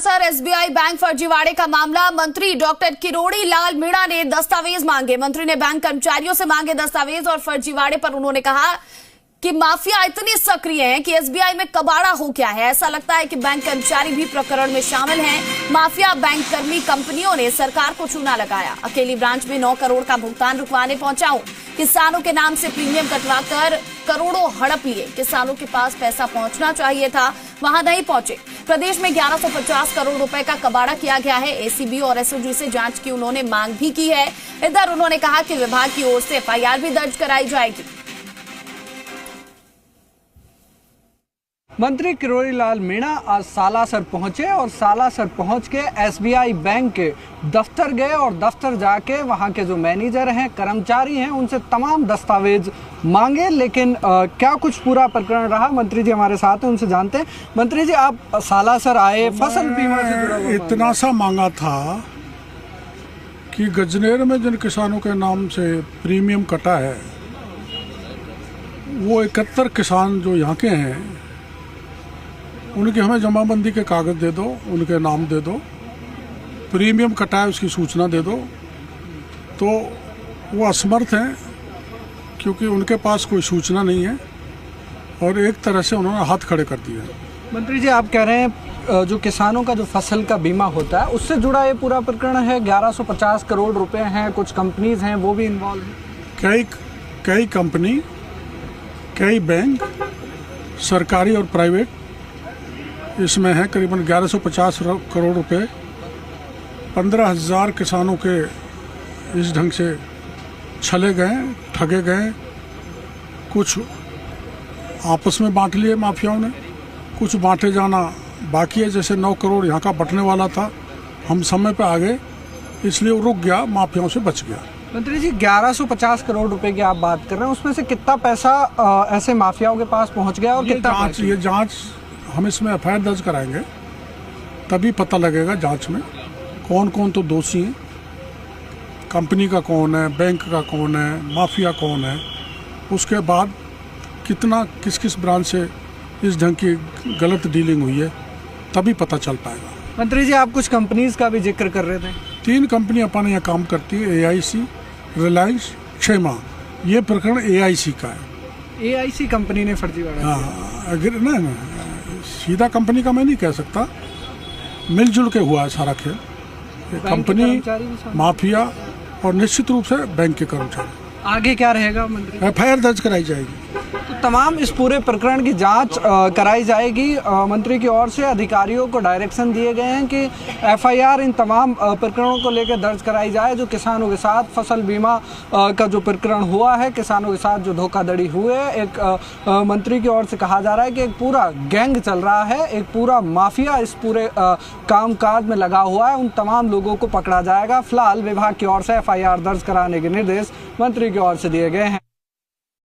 Sir, SBI bank फर्जीवाड़े का मामला। मंत्री डॉक्टर किरोड़ी लाल मीणा ने दस्तावेज मांगे। मंत्री ने बैंक कर्मचारियों से मांगे दस्तावेज और फर्जीवाड़े पर उन्होंने कहा कि माफिया इतनी सक्रिय है कि एसबीआई में कबाड़ा हो गया है। ऐसा लगता है कि बैंक कर्मचारी भी प्रकरण में शामिल हैं। माफिया बैंक कर्मी कंपनियों ने सरकार को चूना लगाया। अकेली ब्रांच में 9 करोड़ का भुगतान रुकवाने पहुंचा हूं। किसानों के नाम से प्रीमियम कटवाकर करोड़ों हड़प लिए। किसानों के पास पैसा पहुंचना चाहिए था, वहां नहीं पहुंचे। प्रदेश में 1150 करोड़ रुपए का कबाड़ा किया गया है। एसीबी और एसओजी से जांच की उन्होंने मांग भी की है। इधर उन्होंने कहा कि विभाग की ओर से एफआईआर भी दर्ज कराई जाएगी। मंत्री किरोड़ी लाल मीणा आज सालासर पहुंचे और सालासर पहुंच के एसबीआई बैंक के दफ्तर गए और दफ्तर जाके वहां के जो मैनेजर हैं, कर्मचारी हैं, उनसे तमाम दस्तावेज मांगे। लेकिन क्या कुछ पूरा प्रकरण रहा, मंत्री जी हमारे साथ हैं, उनसे जानते हैं। मंत्री जी, आप सालासर आए, फसल बीमा से जुड़ा हुआ इतना सा मांगा था कि गजनेर में जिन किसानों के नाम से प्रीमियम कटा है, वो 71 किसान जो यहाँ के हैं, उनके हमें जमाबंदी के कागज दे दो, उनके नाम दे दो, प्रीमियम कटा है उसकी सूचना दे दो। तो वो असमर्थ हैं क्योंकि उनके पास कोई सूचना नहीं है और एक तरह से उन्होंने हाथ खड़े कर दिए। मंत्री जी, आप कह रहे हैं जो किसानों का जो फसल का बीमा होता है उससे जुड़ा ये पूरा प्रकरण है। 1150 करोड़ रुपए हैं, कुछ कंपनीज हैं वो भी इन्वॉल्व हैं। कई कंपनी, कई बैंक, सरकारी और प्राइवेट, इसमें है करीबन 1150 करोड़ रुपए। 15,000 किसानों के इस ढंग से छले गए, ठगे गए। कुछ आपस में बांट लिए माफियाओं ने, कुछ बांटे जाना बाकी है। जैसे 9 करोड़ यहाँ का बंटने वाला था, हम समय पे आ गए, इसलिए वो रुक गया, माफियाओं से बच गया। मंत्री जी, 1150 करोड़ रुपए की आप बात कर रहे हैं, उसमें से कितना पैसा ऐसे माफियाओं के पास पहुँच गया और कितना? ये जाँच हम इसमें एफआईआर दर्ज कराएंगे, तभी पता लगेगा जांच में कौन कौन तो दोषी हैं, कंपनी का कौन है, बैंक का कौन है, माफिया कौन है। उसके बाद कितना किस किस ब्रांच से इस ढंग की गलत डीलिंग हुई है, तभी पता चल पाएगा। मंत्री जी, आप कुछ कंपनीज का भी जिक्र कर रहे थे। 3 कंपनी अपने यहाँ काम करती है, एआईसी, रिलायंस, क्षेमा। ये प्रकरण एआईसी का है। एआईसी कंपनी ने फर्जीवाड़ा। हाँ, नहीं, सीधा कंपनी का मैं नहीं कह सकता, मिलजुल के हुआ है सारा खेल। कंपनी, माफिया और निश्चित रूप से बैंक के कर्मचारी। आगे क्या रहेगा मंत्री? एफआईआर दर्ज कराई जाएगी। तो तमाम इस पूरे प्रकरण की जांच कराई जाएगी। मंत्री की ओर से अधिकारियों को डायरेक्शन दिए गए हैं कि एफआईआर इन तमाम प्रकरणों को लेकर दर्ज कराई जाए। जो किसानों के साथ फसल बीमा का जो प्रकरण हुआ है, किसानों के साथ जो धोखाधड़ी हुए, एक मंत्री की ओर से कहा जा रहा है कि एक पूरा गैंग चल रहा है, एक पूरा माफिया इस पूरे कामकाज में लगा हुआ है। उन तमाम लोगों को पकड़ा जाएगा। फिलहाल विभाग की ओर से एफआईआर दर्ज कराने के निर्देश मंत्री की ओर से दिए गए हैं।